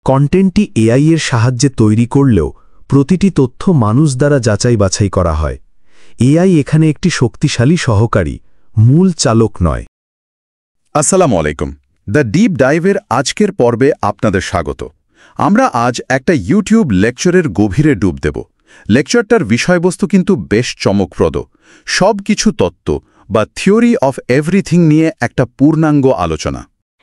কন্টেন্টটি AI এর সাহায্যে তৈরি করলেও প্রতিটি তথ্য মানুষ দ্বারা যাচাই বাছাই করা হয়। এআই এখানে একটি শক্তিশালী সহকারী, মূল চালক নয়। আসসালামু আলাইকুম। দ্য ডিপ ডাইভের আজকের পর্বে আপনাদের স্বাগত। আমরা আজ একটা ইউটিউব লেকচারের গভীরে ডুব দেব। লেকচারটার বিষয়বস্তু কিন্তু বেশ চমকপ্রদ। সব কিছু তত্ত্ব বা থিওরি অফ এভরিথিং নিয়ে একটা পূর্ণাঙ্গ আলোচনা।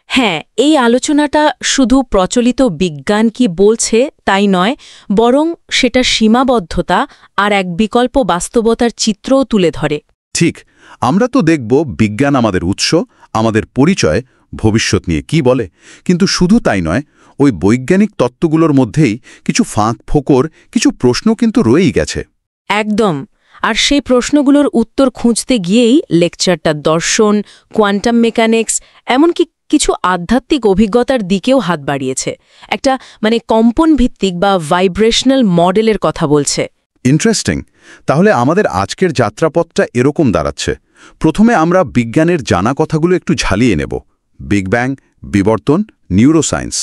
হ্যাঁ, এই আলোচনাটা শুধু প্রচলিত বিজ্ঞান কি বলছে তাই নয়, বরং সেটা সীমাবদ্ধতা আর এক বিকল্প বাস্তবতার চিত্রও তুলে ধরে। ঠিক, আমরা তো দেখব বিজ্ঞান আমাদের উৎস, আমাদের পরিচয়, ভবিষ্যৎ নিয়ে কি বলে। কিন্তু শুধু তাই নয়, ওই বৈজ্ঞানিক তত্ত্বগুলোর মধ্যেই কিছু ফাঁক ফোকর, কিছু প্রশ্ন কিন্তু রয়েই গেছে। একদম। আর সেই প্রশ্নগুলোর উত্তর খুঁজতে গিয়েই লেকচারটা দর্শন, কোয়ান্টাম মেকানিক্স, এমনকি কিছু আধ্যাত্মিক অভিজ্ঞতার দিকেও হাত বাড়িয়েছে। একটা কম্পন ভিত্তিক বা ভাইব্রেশনাল মডেলের কথা বলছে। ইন্টারেস্টিং। তাহলে আমাদের আজকের যাত্রাপথটা এরকম দাঁড়াচ্ছে। প্রথমে আমরা বিজ্ঞানের জানা কথাগুলো একটু ঝালিয়ে নেব। বিগ ব্যাং, বিবর্তন, নিউরোসায়েন্স।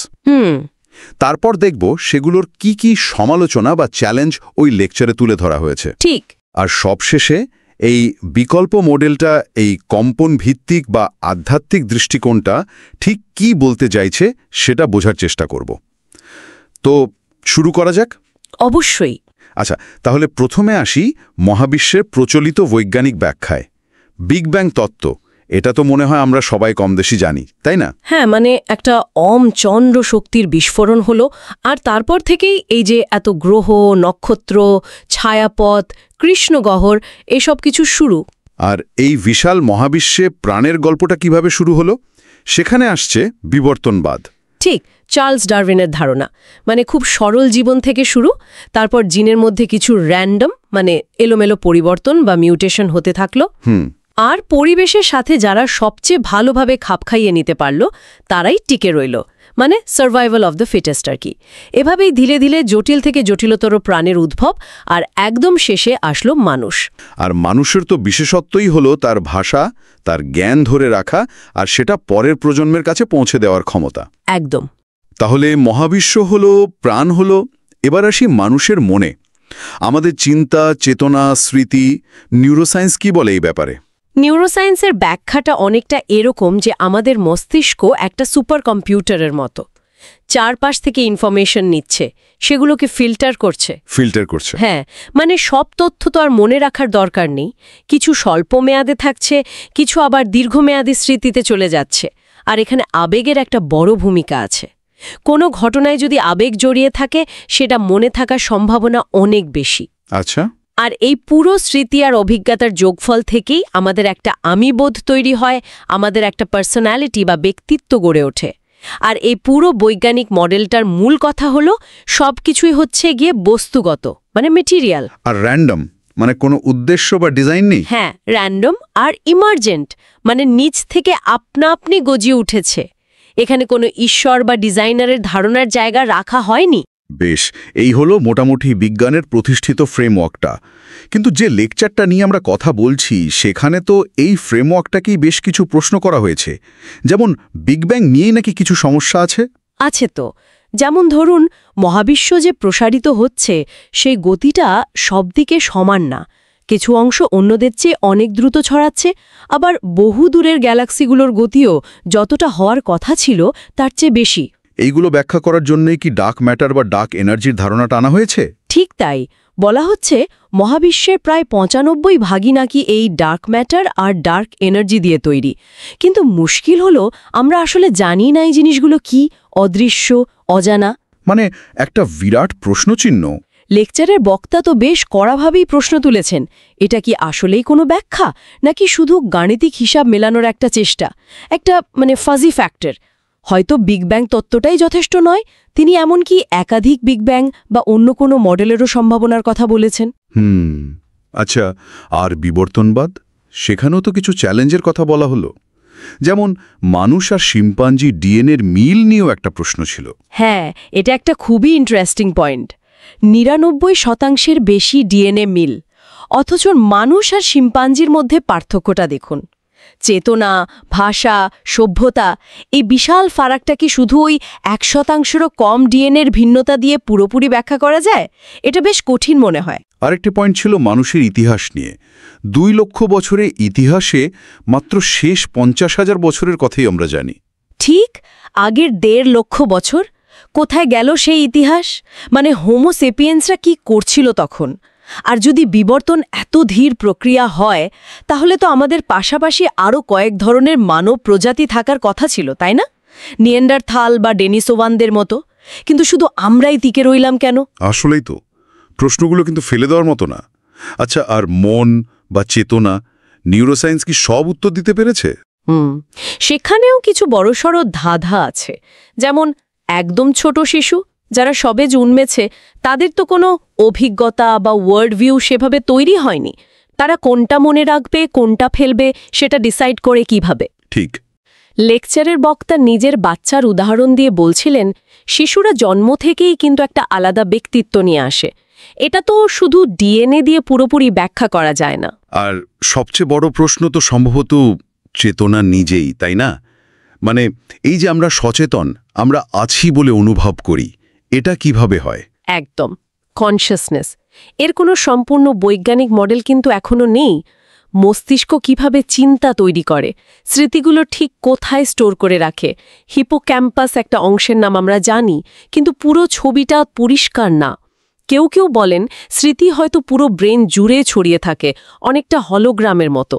তারপর দেখব সেগুলোর কি কি সমালোচনা বা চ্যালেঞ্জ ওই লেকচারে তুলে ধরা হয়েছে। ঠিক। আর সবশেষে এই বিকল্প মডেলটা, এই কম্পন ভিত্তিক বা আধ্যাত্মিক দৃষ্টিকোণটা ঠিক কি বলতে চাইছে সেটা বোঝার চেষ্টা করব। তো শুরু করা যাক। অবশ্যই। আচ্ছা, তাহলে প্রথমে আসি মহাবিশ্বের প্রচলিত বৈজ্ঞানিক ব্যাখ্যায়। বিগ ব্যাং তত্ত্ব, এটা তো মনে হয় আমরা সবাই কমবেশি জানি, তাই না? হ্যাঁ, একটা চন্দ্র শক্তির বিস্ফোরণ হলো, আর তারপর থেকেই এই যে এত গ্রহ, নক্ষত্র, ছায়াপথ, কৃষ্ণগহ্বর, এসব কিছু শুরু। আর এই বিশাল মহাবিশ্বে প্রাণের গল্পটা কিভাবে শুরু হলো? সেখানে আসছে বিবর্তনবাদ। ঠিক, চার্লস ডারউইনের ধারণা। খুব সরল জীবন থেকে শুরু, তারপর জিনের মধ্যে কিছু র্যান্ডম এলোমেলো পরিবর্তন বা মিউটেশন হতে থাকলো। আর পরিবেশের সাথে যারা সবচেয়ে ভালোভাবে খাপ খাইয়ে নিতে পারল তারাই টিকে রইল, সার্ভাইভাল অফ দ্য ফিটেস্ট আর কি। এভাবেই ধীরে ধীরে জটিল থেকে জটিলতর প্রাণের উদ্ভব, আর একদম শেষে আসলো মানুষ। আর মানুষের তো বিশেষত্বই হলো তার ভাষা, তার জ্ঞান ধরে রাখা, আর সেটা পরের প্রজন্মের কাছে পৌঁছে দেওয়ার ক্ষমতা। একদম। তাহলে মহাবিশ্ব হলো, প্রাণ হলো, এবার আসি মানুষের মনে। আমাদের চিন্তা, চেতনা, স্মৃতি, নিউরোসায়েন্স কি বলে এই ব্যাপারে? নিউরোসায়েন্সের ব্যাখ্যাটা অনেকটা এরকম যে আমাদের মস্তিষ্ক একটা সুপার কম্পিউটারের মতো। চারপাশ থেকে ইনফরমেশন নিচ্ছে, সেগুলোকে ফিল্টার করছে। হ্যাঁ, সব তথ্য তো আর মনে রাখার দরকার নেই। কিছু স্বল্প মেয়াদে থাকছে, কিছু আবার দীর্ঘমেয়াদী স্মৃতিতে চলে যাচ্ছে। আর এখানে আবেগের একটা বড় ভূমিকা আছে। কোনো ঘটনায় যদি আবেগ জড়িয়ে থাকে, সেটা মনে থাকার সম্ভাবনা অনেক বেশি। আচ্ছা। আর এই পুরো স্মৃতি আর অভিজ্ঞতার যোগফল থেকেই আমাদের একটা আমিবোধ তৈরি হয়, আমাদের একটা পার্সোনালিটি বা ব্যক্তিত্ব গড়ে ওঠে। আর এই পুরো বৈজ্ঞানিক মডেলটার মূল কথা হলো সবকিছুই হচ্ছে গিয়ে বস্তুগত, মেটেরিয়াল। আর র্যান্ডম, কোনো উদ্দেশ্য বা ডিজাইন নেই। হ্যাঁ, র্যান্ডম আর ইমার্জেন্ট, নিচ থেকে আপনা আপনি গজিয়ে উঠেছে। এখানে কোনো ঈশ্বর বা ডিজাইনারের ধারণার জায়গা রাখা হয়নি। বেশ, এই হলো মোটামুটি বিজ্ঞানের প্রতিষ্ঠিত ফ্রেমওয়ার্কটা। কিন্তু যে লেকচারটা নিয়ে আমরা কথা বলছি, সেখানে তো এই ফ্রেমওয়ার্কটাকেই বেশ কিছু প্রশ্ন করা হয়েছে। যেমন বিগ ব্যাং নিয়েই নাকি কিছু সমস্যা আছে। আছে তো। যেমন ধরুন, মহাবিশ্ব যে প্রসারিত হচ্ছে, সেই গতিটা সব দিকে সমান না। কিছু অংশ অন্যদের চেয়ে অনেক দ্রুত ছড়াচ্ছে, আবার বহু দূরের গ্যালাক্সিগুলোর গতিও যতটা হওয়ার কথা ছিল তার চেয়ে বেশি। এইগুলো ব্যাখ্যা করার জন্যই কি ডার্ক ম্যাটার বা ডার্ক এনার্জির ধারণাটা আনা হয়েছে? ঠিক তাই। বলা হচ্ছে মহাবিশ্বের প্রায় 95% নাকি এই ডার্ক ম্যাটার আর ডার্ক এনার্জি দিয়ে তৈরি। কিন্তু মুশকিল হলো আমরা আসলে জানি না এই জিনিসগুলো কি, অদৃশ্য, অজানা। একটা বিরাট প্রশ্নচিহ্ন। লেকচারের বক্তা তো বেশ কড়াভাবেই প্রশ্ন তুলেছেন, এটা কি আসলেই কোনো ব্যাখ্যা, নাকি শুধু গাণিতিক হিসাব মেলানোর একটা চেষ্টা, একটা ফাজি ফ্যাক্টর? হয়তো বিগ ব্যাং তত্ত্বটাই যথেষ্ট নয়, তিনি এমনকি একাধিক বিগ ব্যাং বা অন্য কোনো মডেলেরও সম্ভাবনার কথা বলেছেন। আচ্ছা, আর বিবর্তনবাদ? সেখানেও তো কিছু চ্যালেঞ্জের কথা বলা হলো। যেমন মানুষ আর শিম্পাঞ্জি ডিএনএর মিল নিয়েও একটা প্রশ্ন ছিল। হ্যাঁ, এটা একটা খুবই ইন্টারেস্টিং পয়েন্ট। 99% বেশি ডিএনএ মিল, অথচ মানুষ আর শিম্পাঞ্জির মধ্যে পার্থক্যটা দেখুন। চেতনা, ভাষা, সভ্যতা, এই বিশাল ফারাকটা কি শুধু ওই 1%-রও কম ডিএনএর ভিন্নতা দিয়ে পুরোপুরি ব্যাখ্যা করা যায়? এটা বেশ কঠিন মনে হয়। আরেকটি পয়েন্ট ছিল মানুষের ইতিহাস নিয়ে। 2 লক্ষ বছরের ইতিহাসে মাত্র শেষ 50,000 বছরের কথাই আমরা জানি। ঠিক, আগের 1.5 লক্ষ বছর কোথায় গেল সেই ইতিহাস? মানে হোমো সেপিয়েন্সরা কি করছিল তখন? আর যদি বিবর্তন এত ধীর প্রক্রিয়া হয়, তাহলে তো আমাদের পাশাপাশি আরও কয়েক ধরনের মানব প্রজাতি থাকার কথা ছিল, তাই না? নিয়েন্ডারথাল বা ডেনিসোভানদের মতো। কিন্তু শুধু আমরাই টিকে রইলাম কেন? আসলেই তো প্রশ্নগুলো কিন্তু ফেলে দেওয়ার মতো না। আচ্ছা, আর মন বা চেতনা, নিউরোসায়েন্স কি সব উত্তর দিতে পেরেছে? সেখানেও কিছু বড়সড় ধাঁধা আছে। যেমন একদম ছোট শিশু যারা সবে জন্মেছে, তাদের তো কোনো অভিজ্ঞতা বা ওয়ার্ড ভিউ সেভাবে তৈরি হয়নি। তারা কোনটা মনে রাখবে, কোনটা ফেলবে, সেটা ডিসাইড করে কিভাবে? ঠিক। লেকচারের বক্তা নিজের বাচ্চার উদাহরণ দিয়ে বলছিলেন, শিশুরা জন্ম থেকেই কিন্তু একটা আলাদা ব্যক্তিত্ব নিয়ে আসে। এটা তো শুধু ডিএনএ দিয়ে পুরোপুরি ব্যাখ্যা করা যায় না। আর সবচেয়ে বড় প্রশ্ন তো সম্ভবত চেতনা নিজেই, তাই না? মানে এই যে আমরা সচেতন, আমরা আছি বলে অনুভব করি, এটা কিভাবে হয়? একদম, কনশাসনেস। এর কোনো সম্পূর্ণ বৈজ্ঞানিক মডেল কিন্তু এখনো নেই। মস্তিষ্ক কিভাবে চিন্তা তৈরি করে, স্মৃতিগুলো ঠিক কোথায় স্টোর করে রাখে, হিপোক্যাম্পাস একটা অংশের নাম আমরা জানি, কিন্তু পুরো ছবিটা পরিষ্কার না। কেউ কেউ বলেন স্মৃতি হয়তো পুরো ব্রেন জুড়ে ছড়িয়ে থাকে, অনেকটা হলোগ্রামের মতো।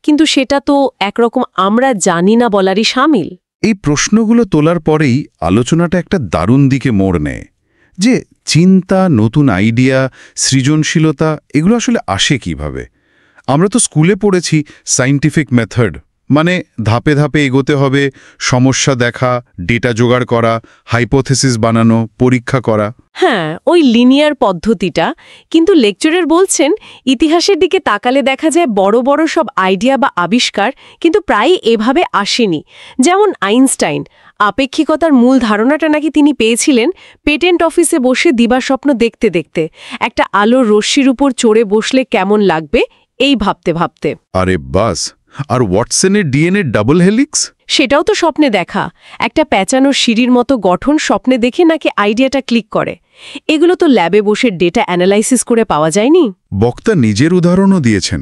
কিন্তু সেটা তো একরকম আমরা জানি না বলারই শামিল। এই প্রশ্নগুলো তোলার পরেই আলোচনাটা একটা দারুণ দিকে মোড় নেয়, যে চিন্তা, নতুন আইডিয়া, সৃজনশীলতা এগুলো আসলে আসে কিভাবে। আমরা তো স্কুলে পড়েছি সায়েন্টিফিক মেথড, মানে ধাপে ধাপে এগোতে হবে, সমস্যা দেখা, ডেটা জোগাড় করা, হাইপোথেসিস বানানো, পরীক্ষা করা। হ্যাঁ, ওই লিনিয়ার পদ্ধতিটা। কিন্তু লেকচারার বলছেন ইতিহাসের দিকে তাকালে দেখা যায় বড় বড় সব আইডিয়া বা আবিষ্কার কিন্তু প্রায়ই এভাবে আসেনি। যেমন আইনস্টাইন, আপেক্ষিকতার মূল ধারণাটা নাকি তিনি পেয়েছিলেন পেটেন্ট অফিসে বসে দিবাস্বপ্ন দেখতে দেখতে, একটা আলোর রশ্মির উপর চড়ে বসলে কেমন লাগবে এই ভাবতে ভাবতে। আরে বাস! আর ওয়াটসনের ডিএনএ ডাবল হেলিক্স? সেটাও তো স্বপ্নে দেখা। একটা প্যাঁচানো সিঁড়ির মতো গঠন স্বপ্নে দেখে নাকি আইডিয়াটা ক্লিক করে। এগুলো তো ল্যাবে বসে ডেটা অ্যানালাইসিস করে পাওয়া যায়নি। বক্তা নিজের উদাহরণও দিয়েছেন।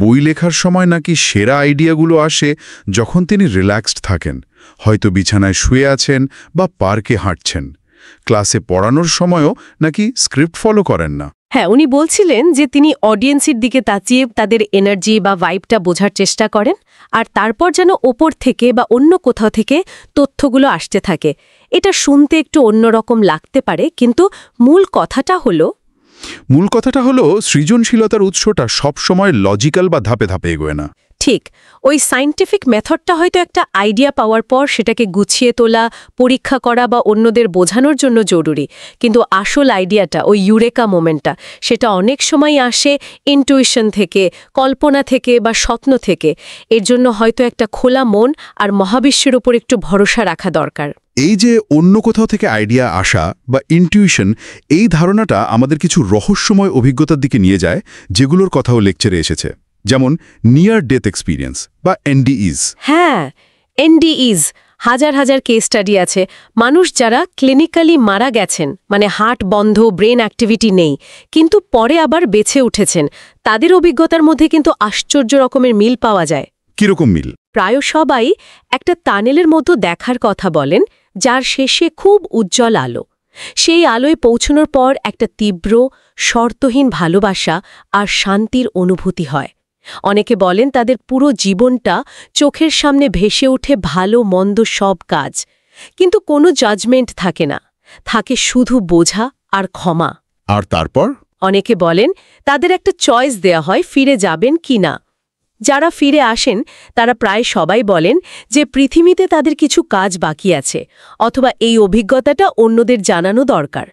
বই লেখার সময় নাকি সেরা আইডিয়াগুলো আসে যখন তিনি রিল্যাক্সড থাকেন, হয়তো বিছানায় শুয়ে আছেন বা পার্কে হাঁটছেন। ক্লাসে পড়ানোর সময়ও নাকি স্ক্রিপ্ট ফলো করেন না। হ্যাঁ, উনি বলছিলেন যে তিনি অডিয়েন্সের দিকে তাকিয়ে তাদের এনার্জি বা ভাইবটা বোঝার চেষ্টা করেন, আর তারপর যেন ওপর থেকে বা অন্য কোথাও থেকে তথ্যগুলো আসতে থাকে। এটা শুনতে একটু অন্যরকম লাগতে পারে, কিন্তু মূল কথাটা হলো সৃজনশীলতার উৎসটা সবসময় লজিক্যাল বা ধাপে ধাপে এগোয় না। ঠিক। ওই সায়েন্টিফিক মেথডটা হয়তো একটা আইডিয়া পাওয়ার পর সেটাকে গুছিয়ে তোলা, পরীক্ষা করা বা অন্যদের বোঝানোর জন্য জরুরি। কিন্তু আসল আইডিয়াটা, ওই ইউরেকা মোমেন্টটা, সেটা অনেক সময় আসে ইনটুইশন থেকে, কল্পনা থেকে বা স্বপ্ন থেকে। এর জন্য হয়তো একটা খোলা মন আর মহাবিশ্বের ওপর একটু ভরসা রাখা দরকার। এই যে অন্য কোথাও থেকে আইডিয়া আসা বা ইনটিউশন, এই ধারণাটা আমাদের কিছু রহস্যময় অভিজ্ঞতার দিকে নিয়ে যায়, যেগুলোর কথাও লেকচারে এসেছে। যেমন নিয়ার ডেথ এক্সপিরিয়েন্স বা এনডিইজ। হ্যাঁ, এনডিইজ। হাজার হাজার কেস স্টাডি আছে। মানুষ যারা ক্লিনিক্যালি মারা গেছেন, মানে হার্ট বন্ধ, ব্রেন অ্যাক্টিভিটি নেই, কিন্তু পরে আবার বেঁচে উঠেছেন, তাদের অভিজ্ঞতার মধ্যে কিন্তু আশ্চর্য রকমের মিল পাওয়া যায়। কিরকম মিল? প্রায় সবাই একটা টানেলের মতো দেখার কথা বলেন, যার শেষে খুব উজ্জ্বল আলো। সেই আলোয় পৌঁছানোর পর একটা তীব্র, শর্তহীন ভালোবাসা আর শান্তির অনুভূতি হয়। অনেকে বলেন তাদের পুরো জীবনটা চোখের সামনে ভেসে ওঠে ভালো মন্দ সব কাজ, কিন্তু কোনো জাজমেন্ট থাকে না, থাকে শুধু বোঝা আর ক্ষমা। আর তারপর অনেকে বলেন তাদের একটা চয়েস দেয়া হয় ফিরে যাবেন কি না। যারা ফিরে আসেন তারা প্রায় সবাই বলেন যে পৃথিবীতে তাদের কিছু কাজ বাকি আছে, অথবা এই অভিজ্ঞতাটা অন্যদের জানানো দরকার।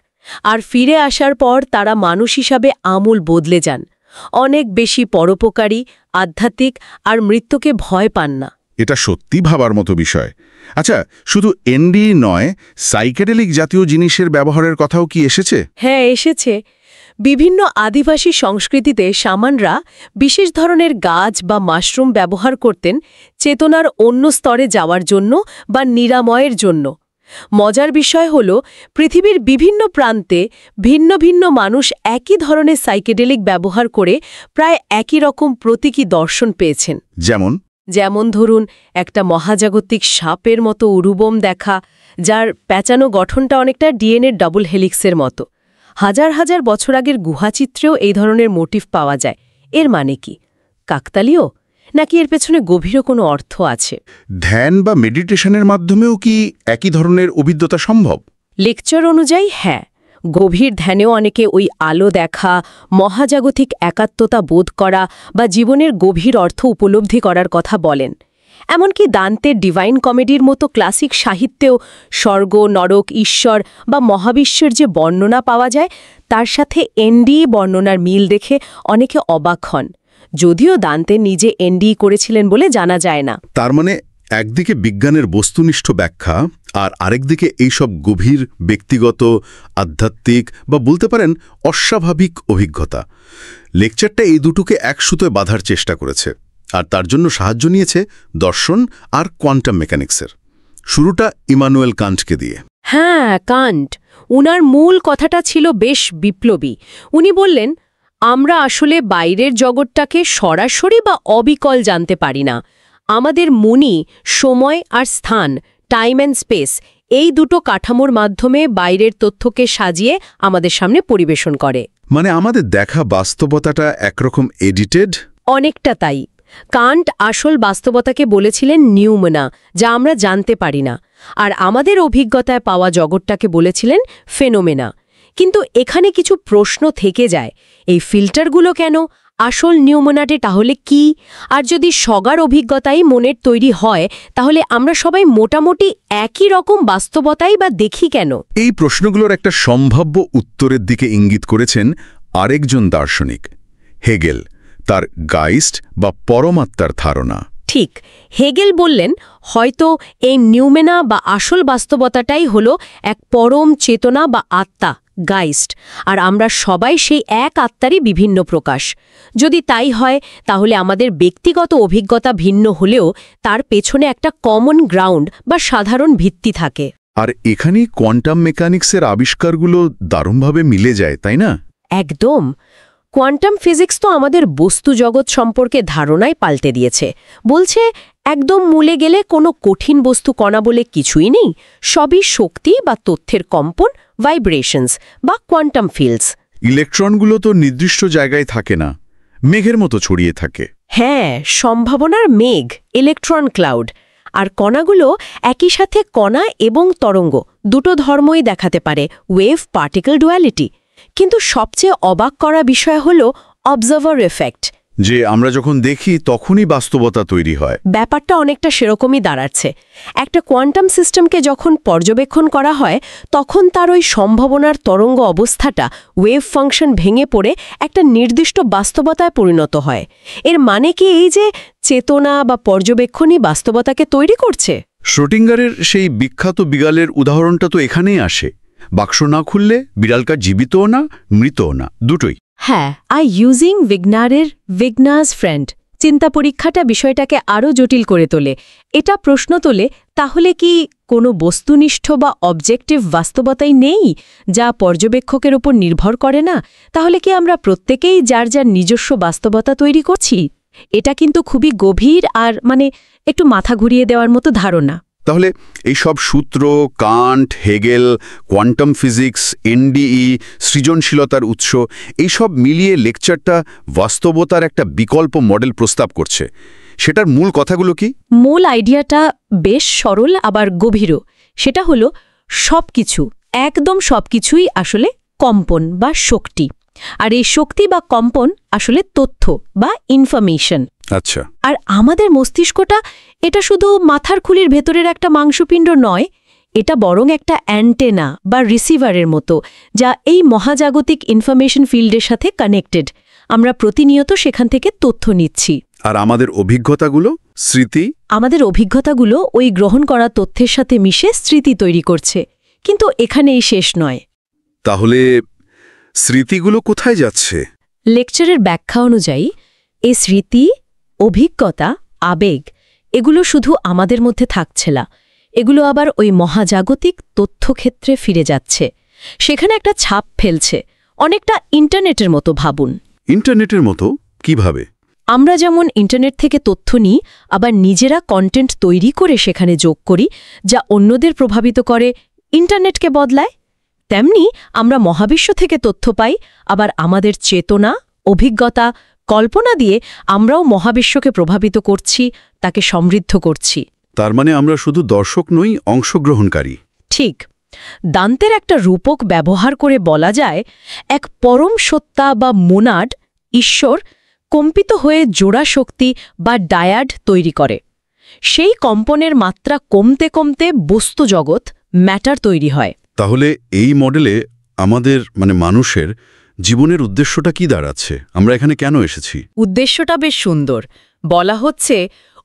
আর ফিরে আসার পর তারা মানুষ হিসাবে আমূল বদলে যান, অনেক বেশি পরোপকারী, আধ্যাত্মিক আর মৃত্যুকে ভয় পান না। এটা সত্যি ভাবার মতো বিষয়। আচ্ছা, শুধু এনডি নয়, সাইকেডেলিক জাতীয় জিনিসের ব্যবহারের কথাও কি এসেছে? হ্যাঁ, এসেছে। বিভিন্ন আদিবাসী সংস্কৃতিতে শামানরা বিশেষ ধরনের গাছ বা মাশরুম ব্যবহার করতেন চেতনার অন্য স্তরে যাওয়ার জন্য বা নিরাময়ের জন্য। মজার বিষয় হল পৃথিবীর বিভিন্ন প্রান্তে ভিন্ন ভিন্ন মানুষ একই ধরনের সাইকেডেলিক ব্যবহার করে প্রায় একই রকম প্রতীকী দর্শন পেয়েছেন। যেমন ধরুন একটা মহাজাগতিক সাপের মতো উরুবম দেখা, যার প্যাঁচানো গঠনটা অনেকটা ডিএনএ ডাবল হেলিক্সের মতো। হাজার হাজার বছর আগের গুহাচিত্রেও এই ধরনের মোটিভ পাওয়া যায়। এর মানে কি? কাকতালীয়, নাকি এর পেছনে গভীর কোনো অর্থ আছে? ধ্যান বা মেডিটেশনের মাধ্যমেও কি একই ধরনের অভিজ্ঞতা সম্ভব? লেকচার অনুযায়ী হ্যাঁ, গভীর ধ্যানেও অনেকে ওই আলো দেখা, মহাজাগতিক একাত্মতা বোধ করা বা জীবনের গভীর অর্থ উপলব্ধি করার কথা বলেন। এমনকি দান্তের ডিভাইন কমেডির মতো ক্লাসিক সাহিত্যেও স্বর্গ, নরক, ঈশ্বর বা মহাবিশ্বের যে বর্ণনা পাওয়া যায় তার সাথে এনডি বর্ণনার মিল দেখে অনেকে অবাক হন, যদিও দান্তে নিজে এনডি করেছিলেন বলে জানা যায় না। তার মানে একদিকে বিজ্ঞানের বস্তুনিষ্ঠ ব্যাখ্যা আর আরেকদিকে এইসব গভীর ব্যক্তিগত, আধ্যাত্মিক বা বলতে পারেন অস্বাভাবিক অভিজ্ঞতা। লেকচারটা এই দুটোকে এক সুতোয় বাঁধার চেষ্টা করেছে, আর তার জন্য সাহায্য নিয়েছে দর্শন আর কোয়ান্টাম মেকানিক্সের। শুরুটা ইমানুয়েল কান্টকে দিয়ে। হ্যাঁ, কান্ট। উনার মূল কথাটা ছিল বেশ বিপ্লবী। উনি বললেন, আমরা আসলে বাইরের জগৎটাকে সরাসরি বা অবিকল জানতে পারি না। আমাদের মনই সময় আর স্থান, টাইম অ্যান্ড স্পেস, এই দুটো কাঠামোর মাধ্যমে বাইরের তথ্যকে সাজিয়ে আমাদের সামনে পরিবেশন করে। মানে আমাদের দেখা বাস্তবতাটা একরকম এডিটেড? অনেকটা তাই। কান্ট আসল বাস্তবতাকে বলেছিলেন নিউমনা, যা আমরা জানতে পারি না, আর আমাদের অভিজ্ঞতায় পাওয়া জগৎটাকে বলেছিলেন ফেনোমেনা। কিন্তু এখানে কিছু প্রশ্ন থেকে যায়। এই ফিল্টারগুলো কেন? আসল নিউমোনাটে তাহলে কি? আর যদি সগার অভিজ্ঞতাই মনের তৈরি হয়, তাহলে আমরা সবাই মোটামুটি একই রকম বাস্তবতাই বা দেখি কেন? এই প্রশ্নগুলোর একটা সম্ভাব্য উত্তরের দিকে ইঙ্গিত করেছেন আরেকজন দার্শনিক, হেগেল, তার গাইস্ট বা পরমাত্মার ধারণা। ঠিক, হেগেল বললেন হয়তো এই নিউমেনা বা আসল বাস্তবতাটাই হলো এক পরম চেতনা বা আত্মা, গাইস্ট, আর আমরা সবাই সেই এক আত্মারই বিভিন্ন প্রকাশ। যদি তাই হয়, তাহলে আমাদের ব্যক্তিগত অভিজ্ঞতা ভিন্ন হলেও তার পেছনে একটা কমন গ্রাউন্ড বা সাধারণ ভিত্তি থাকে। আর এখানেই কোয়ান্টাম মেকানিক্সের আবিষ্কারগুলো দারুণভাবে মিলে যায়, তাই না? একদম। কোয়ান্টাম ফিজিক্স তো আমাদের বস্তু জগৎ সম্পর্কে ধারণাই পাল্টে দিয়েছে। বলছে একদম মূলে গেলে কোনো কঠিন বস্তু কণা বলে কিছুই নেই, সবই শক্তি বা তথ্যের কম্পন, ভাইব্রেশনস বা কোয়ান্টাম ফিল্ডস। ইলেকট্রনগুলো তো নির্দিষ্ট জায়গায় থাকে না, মেঘের মতো ছড়িয়ে থাকে। হ্যাঁ, সম্ভাবনার মেঘ, ইলেকট্রন ক্লাউড। আর কণাগুলো একই সাথে কণা এবং তরঙ্গ দুটো ধর্মই দেখাতে পারে, ওয়েভ পার্টিকেল ডুয়ালিটি। কিন্তু সবচেয়ে অবাক করা বিষয় হল অবজার্ভার এফেক্ট, যে আমরা যখন দেখি তখনই বাস্তবতা তৈরি হয়। ব্যাপারটা অনেকটা সেরকমই দাঁড়াচ্ছে। একটা কোয়ান্টাম সিস্টেমকে যখন পর্যবেক্ষণ করা হয়, তখন তার ওই সম্ভাবনার তরঙ্গ অবস্থাটা, ওয়েভ ফাংশন ভেঙে পড়ে একটা নির্দিষ্ট বাস্তবতায় পরিণত হয়। এর মানে কি এই যে চেতনা বা পর্যবেক্ষণই বাস্তবতাকে তৈরি করছে? শ্রোডিঙ্গারের সেই বিখ্যাত বিড়ালের উদাহরণটা তো এখানেই আসে। বাক্স না খুললে বিড়ালটা জীবিতও না, মৃতও না, দুটোই। হ্যাঁ, আর ইউজিং ভিগনারের ভিগনাস ফ্রেন্ড চিন্তা পরীক্ষাটা বিষয়টাকে আরও জটিল করে তোলে। এটা প্রশ্ন তোলে, তাহলে কি কোনো বস্তুনিষ্ঠ বা অবজেক্টিভ বাস্তবতাই নেই, যা পর্যবেক্ষকের উপর নির্ভর করে না? তাহলে কি আমরা প্রত্যেকেই যার যার নিজস্ব বাস্তবতা তৈরি করছি? এটা কিন্তু খুবই গভীর আর একটু মাথা ঘুরিয়ে দেওয়ার মতো ধারণা। তাহলে এই সব সূত্র, Kant, Hegel, quantum physics, NDE, সৃজনশীলতার উৎস, এইসব মিলিয়ে লেকচারটা বাস্তবতার একটা বিকল্প মডেল প্রস্তাব করছে। সেটার মূল কথাগুলো কি? মূল আইডিয়াটা বেশ সরল আবার গভীরও। সেটা হলো সবকিছু, একদম সবকিছুই আসলে কম্পন বা শক্তি। আর এই শক্তি বা কম্পন আসলে তথ্য বা ইনফরমেশন। আচ্ছা। আর আমাদের মস্তিষ্কটা এটা শুধু মাথার খুলির ভেতরের একটা মাংসপিণ্ড নয়, এটা বরং একটা অ্যান্টেনা বা রিসিভারের মতো, যা এই মহাজাগতিক ইনফরমেশন ফিল্ডের সাথে কানেক্টেড। আমরা প্রতিনিয়ত সেখান থেকে তথ্য নিচ্ছি। আর আমাদের অভিজ্ঞতাগুলো, স্মৃতি? আমাদের অভিজ্ঞতাগুলো ওই গ্রহণ করা তথ্যের সাথে মিশে স্মৃতি তৈরি করছে। কিন্তু এখানেই শেষ নয়। তাহলে স্মৃতিগুলো কোথায় যাচ্ছে? লেকচারের ব্যাখ্যা অনুযায়ী এই স্মৃতি, অভিজ্ঞতা, আবেগ এগুলো শুধু আমাদের মধ্যে থাকছে না, এগুলো আবার ওই মহাজাগতিক তথ্যক্ষেত্রে ফিরে যাচ্ছে, সেখানে একটা ছাপ ফেলছে, অনেকটা ইন্টারনেটের মতো ভাবুন। ইন্টারনেটের মতো কিভাবে? আমরা যেমন ইন্টারনেট থেকে তথ্য নিই, আবার নিজেরা কন্টেন্ট তৈরি করে সেখানে যোগ করি, যা অন্যদের প্রভাবিত করে, ইন্টারনেটকে বদলায়। তেমনি আমরা মহাবিশ্ব থেকে তথ্য পাই, আবার আমাদের চেতনা, অভিজ্ঞতা, কল্পনা দিয়ে আমরাও মহাবিশ্বকে প্রভাবিত করছি, তাকে সমৃদ্ধ করছি। তার মানে আমরা শুধু দর্শক নই, অংশগ্রহণকারী। ঠিক। দান্তের একটা রূপক ব্যবহার করে বলা যায়, এক পরম সত্তা বা মোনাড, ঈশ্বর, কম্পিত হয়ে জোড়া শক্তি বা ডায়াড তৈরি করে। সেই কম্পনের মাত্রা কমতে কমতে বস্তু জগৎ, ম্যাটার তৈরি হয়। তাহলে এই মডেলে আমাদের মানুষের জীবনের উদ্দেশ্যটা কি দাঁড়াচ্ছে? আমরা এখানে কেন এসেছি? উদ্দেশ্যটা বেশ সুন্দর। বলা হচ্ছে,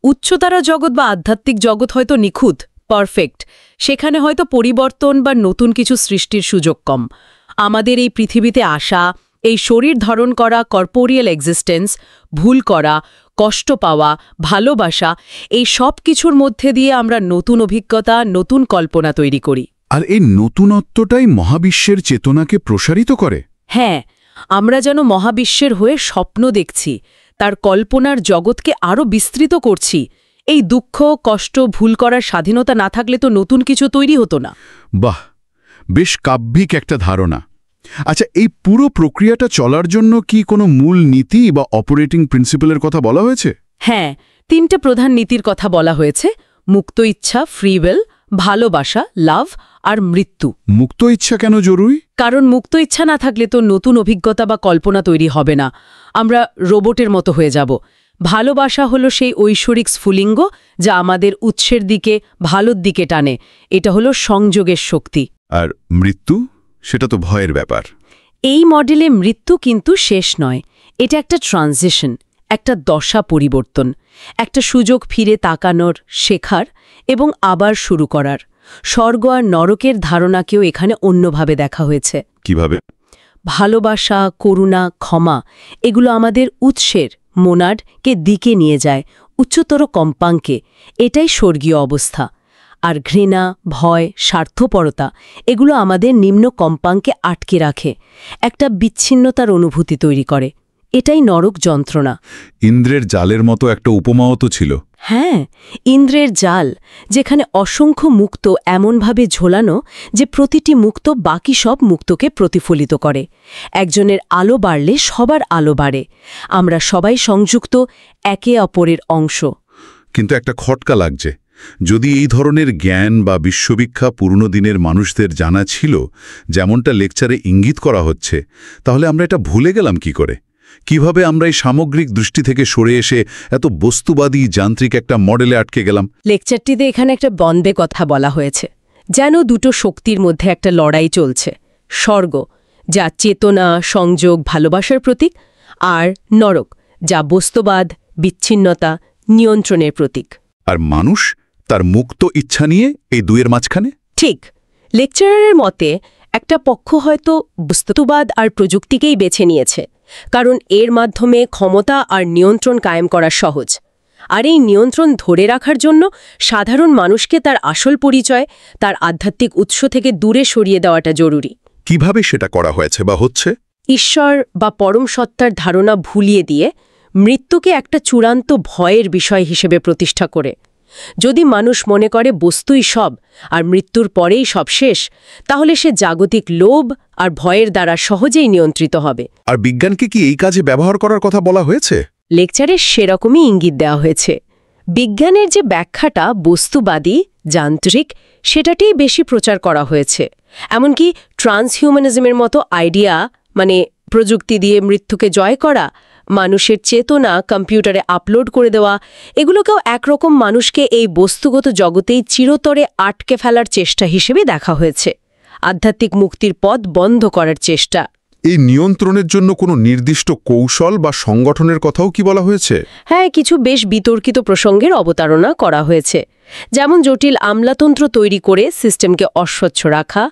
উচ্চতর জগৎ বা আধ্যাত্মিক জগৎ হয়তো নিখুঁত, পারফেক্ট, সেখানে হয়তো পরিবর্তন বা নতুন কিছু সৃষ্টির সুযোগ কম। আমাদের এই পৃথিবীতে আসা, এই শরীর ধারণ করা, কর্পোরিয়াল এক্সিস্টেন্স, ভুল করা, কষ্ট পাওয়া, ভালোবাসা, এই সব কিছুর মধ্যে দিয়ে আমরা নতুন অভিজ্ঞতা, নতুন কল্পনা তৈরি করি। আর এই নতুনত্বটাই মহাবিশ্বের চেতনাকে প্রসারিত করে। হ্যাঁ, আমরা যেন মহাবিশ্বের হয়ে স্বপ্ন দেখছি, তার কল্পনার জগৎকে আরও বিস্তৃত করছি। এই দুঃখ, কষ্ট, ভুল করার স্বাধীনতা না থাকলে তো নতুন কিছু তৈরি হতো না। বাহ, বেশ কাব্যিক একটা ধারণা। আচ্ছা, এই পুরো প্রক্রিয়াটা চলার জন্য কি কোনো মূল নীতি বা অপারেটিং প্রিন্সিপালের কথা বলা হয়েছে? হ্যাঁ, 3টে প্রধান নীতির কথা বলা হয়েছে: মুক্ত ইচ্ছা, ফ্রি উইল, ভালোবাসা, লাভ, আর মৃত্যু। মুক্ত ইচ্ছা কেন জরুরি? কারণ মুক্ত ইচ্ছা না থাকলে তো নতুন অভিজ্ঞতা বা কল্পনা তৈরি হবে না, আমরা রোবটের মতো হয়ে যাব। ভালোবাসা হলো সেই ঐশ্বরিক স্ফুলিঙ্গ যা আমাদের উৎসের দিকে, ভালোর দিকে টানে, এটা হলো সংযোগের শক্তি। আর মৃত্যু, সেটা তো ভয়ের ব্যাপার। এই মডেলে মৃত্যু কিন্তু শেষ নয়, এটা একটা ট্রানজিশন, একটা দশা পরিবর্তন, একটা সুযোগ ফিরে তাকানোর, শেখার এবং আবার শুরু করার। স্বর্গ আর নরকের ধারণাকেও এখানে অন্যভাবে দেখা হয়েছে। কিভাবে? ভালোবাসা, করুণা, ক্ষমা এগুলো আমাদের উৎসের, মোনাডকে দিকে নিয়ে যায়, উচ্চতর কম্পাঙ্কে, এটাই স্বর্গীয় অবস্থা। আর ঘৃণা, ভয়, স্বার্থপরতা এগুলো আমাদের নিম্ন কম্পাঙ্কে আটকে রাখে, একটা বিচ্ছিন্নতার অনুভূতি তৈরি করে, এটাই নরক যন্ত্রণা। ইন্দ্রের জালের মতো একটা উপমাও তো ছিল। হ্যাঁ, ইন্দ্রের জাল, যেখানে অসংখ্য মুক্ত এমনভাবে ঝোলানো যে প্রতিটি মুক্ত বাকি সব মুক্তকে প্রতিফলিত করে। একজনের আলো বাড়লে সবার আলো বাড়ে, আমরা সবাই সংযুক্ত, একে অপরের অংশ। কিন্তু একটা খটকা লাগছে, যদি এই ধরনের জ্ঞান বা বিশ্ববিখ্যাত পুরনো দিনের মানুষদের জানা ছিল, যেমনটা লেকচারে ইঙ্গিত করা হচ্ছে, তাহলে আমরা এটা ভুলে গেলাম কি করে? কিভাবে আমরা এই সামগ্রিক দৃষ্টি থেকে সরে এসে এত বস্তুবাদী, যান্ত্রিক একটা মডেলে আটকে গেলাম? লেকচারটিতে এখানে একটা দ্বন্দ্বে কথা বলা হয়েছে, যেন দুটো শক্তির মধ্যে একটা লড়াই চলছে। স্বর্গ, যা চেতনা, সংযোগ, ভালোবাসার প্রতীক, আর নরক, যা বস্তুবাদ, বিচ্ছিন্নতা, নিয়ন্ত্রণের প্রতীক। আর মানুষ তার মুক্ত ইচ্ছা নিয়ে এই দুয়ের মাঝখানে? ঠিক। লেকচারারের মতে একটা পক্ষ হয়তো বস্তুবাদ আর প্রযুক্তিকেই বেছে নিয়েছে, কারণ এর মাধ্যমে ক্ষমতা আর নিয়ন্ত্রণ কায়েম করা সহজ। আর এই নিয়ন্ত্রণ ধরে রাখার জন্য সাধারণ মানুষকে তার আসল পরিচয়, তার আধ্যাত্মিক উৎস থেকে দূরে সরিয়ে দেওয়াটা জরুরি। কিভাবে সেটা করা হয়েছে বা হচ্ছে? ঈশ্বর বা পরম সত্তার ধারণা ভুলিয়ে দিয়ে মৃত্যুকে একটা চূড়ান্ত ভয়ের বিষয় হিসেবে প্রতিষ্ঠা করে। যদি মানুষ মনে করে বস্তুই সব আর মৃত্যুর পরেই সব শেষ, তাহলে সে জাগতিক লোভ আর ভয়ের দ্বারা সহজেই নিয়ন্ত্রিত হবে। আর বিজ্ঞানকে কি এই কাজে ব্যবহার করার কথা বলা হয়েছে? লেকচারে সেরকমই ইঙ্গিত দেওয়া হয়েছে। বিজ্ঞানের যে ব্যাখ্যাটা বস্তুবাদী, যান্ত্রিক, সেটাতেই বেশি প্রচার করা হয়েছে। এমনকি ট্রান্সহিউম্যানিজমের মতো আইডিয়া, প্রযুক্তি দিয়ে মৃত্যুকে জয় করা, মানুষের চেতনা কম্পিউটারে আপলোড করে দেওয়া, এগুলোকেও একরকম মানুষকে এই বস্তুগত জগতেই চিরতরে আটকে ফেলার চেষ্টা হিসেবে দেখা হয়েছে, আধ্যাত্মিক মুক্তির পথ বন্ধ করার চেষ্টা। এই নিয়ন্ত্রণের জন্য কোনো নির্দিষ্ট কৌশল বা সংগঠনের কথাও কি বলা হয়েছে? হ্যাঁ, কিছু বেশ বিতর্কিত প্রসঙ্গের অবতারণা করা হয়েছে, যেমন জটিল আমলাতন্ত্র তৈরি করে সিস্টেমকে অস্বচ্ছ রাখা,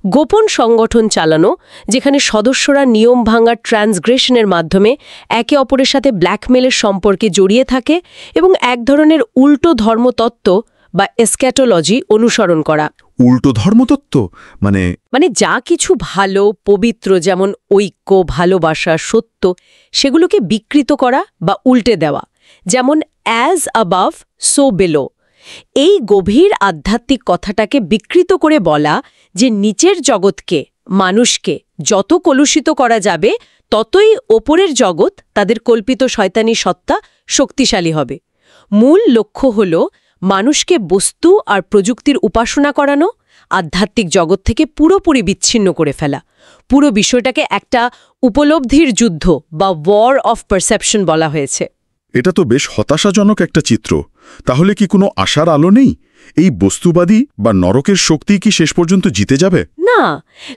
গোপন সংগঠন চালানো, যেখানে সদস্যরা নিয়ম ভাঙার ট্রান্সগ্রেশনের মাধ্যমে একে অপরের সাথে ব্ল্যাকমেলের সম্পর্কে জড়িয়ে থাকে এবং এক ধরনের উল্টো ধর্মতত্ত্ব বা এসক্যাটোলজি অনুসরণ করা। উল্টো ধর্মতত্ত্ব মানে যা কিছু ভালো, পবিত্র, যেমন ঐক্য, ভালোবাসা, সত্য, সেগুলোকে বিকৃত করা বা উল্টে দেওয়া, যেমন অ্যাজ অ্যাবাভ সো বিলো। এই গভীর আধ্যাত্মিক কথাটাকে বিকৃত করে বলা যে নিচের জগৎকে, মানুষকে যত কলুষিত করা যাবে ততই ওপরের জগৎ, তাদের কল্পিত শয়তানি সত্তা শক্তিশালী হবে। মূল লক্ষ্য হল মানুষকে বস্তু আর প্রযুক্তির উপাসনা করানো, আধ্যাত্মিক জগৎ থেকে পুরোপুরি বিচ্ছিন্ন করে ফেলা। পুরো বিষয়টাকে একটা উপলব্ধির যুদ্ধ বা ওয়ার অফ পারসেপশন বলা হয়েছে। এটা তো বেশ হতাশাজনক একটা চিত্র। তাহলে কি কোনো আশার আলো নেই? এই বস্তুবাদী বা নরকের শক্তি কি শেষ পর্যন্ত জিতে যাবে? না,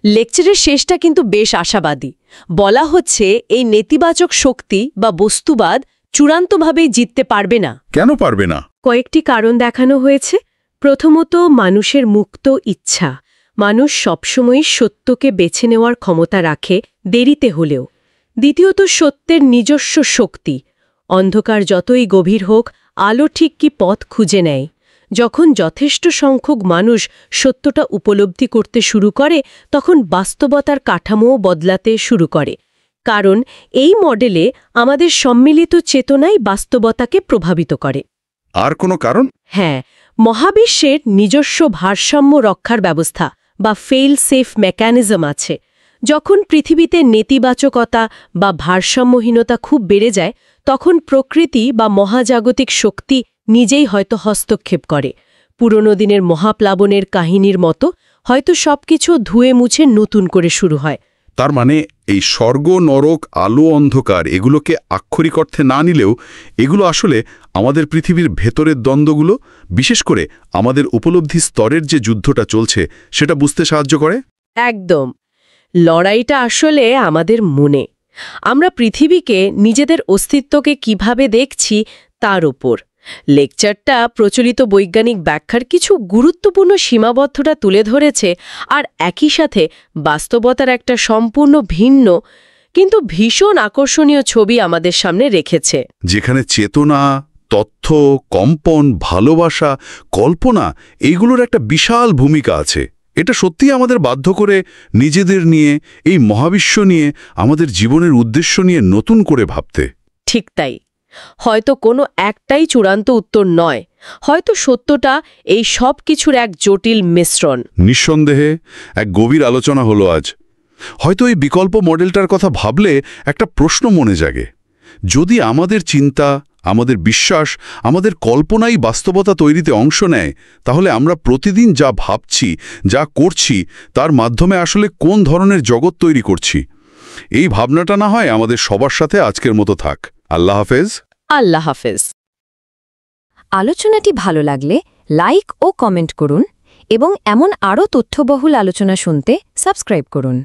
লেকচারের শেষটা কিন্তু বেশ আশাবাদী। বলা হচ্ছে এই নেতিবাচক শক্তি বা বস্তুবাদ চূড়ান্তভাবেই জিততে পারবে না। কেন পারবে না? কয়েকটি কারণ দেখানো হয়েছে। প্রথমত, মানুষের মুক্ত ইচ্ছা। মানুষ সবসময়ই সত্যকে বেছে নেওয়ার ক্ষমতা রাখে, দেরিতে হলেও। দ্বিতীয়ত, সত্যের নিজস্ব শক্তি। অন্ধকার যতই গভীর হোক, আলো ঠিক কি পথ খুঁজে নেয়। যখন যথেষ্ট সংখ্যক মানুষ সত্যটা উপলব্ধি করতে শুরু করে, তখন বাস্তবতার কাঠামোও বদলাতে শুরু করে। কারণ এই মডেলে আমাদের সম্মিলিত চেতনাই বাস্তবতাকে প্রভাবিত করে। আর কোনো কারণ? হ্যাঁ, মহাবিশ্বের নিজস্ব ভারসাম্য রক্ষার ব্যবস্থা বা ফেইল সেফ মেকানিজম আছে। যখন পৃথিবীতে নেতিবাচকতা বা ভারসাম্যহীনতা খুব বেড়ে যায়, তখন প্রকৃতি বা মহাজাগতিক শক্তি নিজেই হয়তো হস্তক্ষেপ করে। পুরনো দিনের মহাপ্লাবনের কাহিনীর মতো হয়তো সবকিছু ধুয়ে মুছে নতুন করে শুরু হয়। তার মানে এই স্বর্গ, নরক, আলো, অন্ধকার এগুলোকে আক্ষরিক অর্থে না নিলেও এগুলো আসলে আমাদের পৃথিবীর ভেতরের দ্বন্দ্বগুলো, বিশেষ করে আমাদের উপলব্ধি স্তরের যে যুদ্ধটা চলছে সেটা বুঝতে সাহায্য করে। একদম। লড়াইটা আসলে আমাদের মনে। আমরা পৃথিবীকে, নিজেদের অস্তিত্বকে কিভাবে দেখছি তার উপর। লেকচারটা প্রচলিত বৈজ্ঞানিক ব্যাখ্যার কিছু গুরুত্বপূর্ণ সীমাবদ্ধতা তুলে ধরেছে, আর একই সাথে বাস্তবতার একটা সম্পূর্ণ ভিন্ন কিন্তু ভীষণ আকর্ষণীয় ছবি আমাদের সামনে রেখেছে, যেখানে চেতনা, তথ্য, কম্পন, ভালোবাসা, কল্পনা এইগুলোর একটা বিশাল ভূমিকা আছে। এটা সত্যিই আমাদের বাধ্য করে নিজেদের নিয়ে, এই মহাবিশ্ব নিয়ে, আমাদের জীবনের উদ্দেশ্য নিয়ে নতুন করে ভাবতে। ঠিক তাই। হয়তো কোনো একটাই চূড়ান্ত উত্তর নয়, হয়তো সত্যটা এই সব কিছুর এক জটিল মিশ্রণ। নিঃসন্দেহে এক গভীর আলোচনা হলো আজ। হয়তো এই বিকল্প মডেলটার কথা ভাবলে একটা প্রশ্ন মনে জাগে। যদি আমাদের চিন্তা, আমাদের বিশ্বাস, আমাদের কল্পনাই বাস্তবতা তৈরিতে অংশ নেয়, তাহলে আমরা প্রতিদিন যা ভাবছি, যা করছি, তার মাধ্যমে আসলে কোন ধরনের জগৎ তৈরি করছি? এই ভাবনাটা না হয় আমাদের সবার সাথে আজকের মতো থাক। আল্লাহ হাফেজ। আল্লাহ হাফেজ। আলোচনাটি ভালো লাগলে লাইক ও কমেন্ট করুন এবং এমন আরও তথ্যবহুল আলোচনা শুনতে সাবস্ক্রাইব করুন।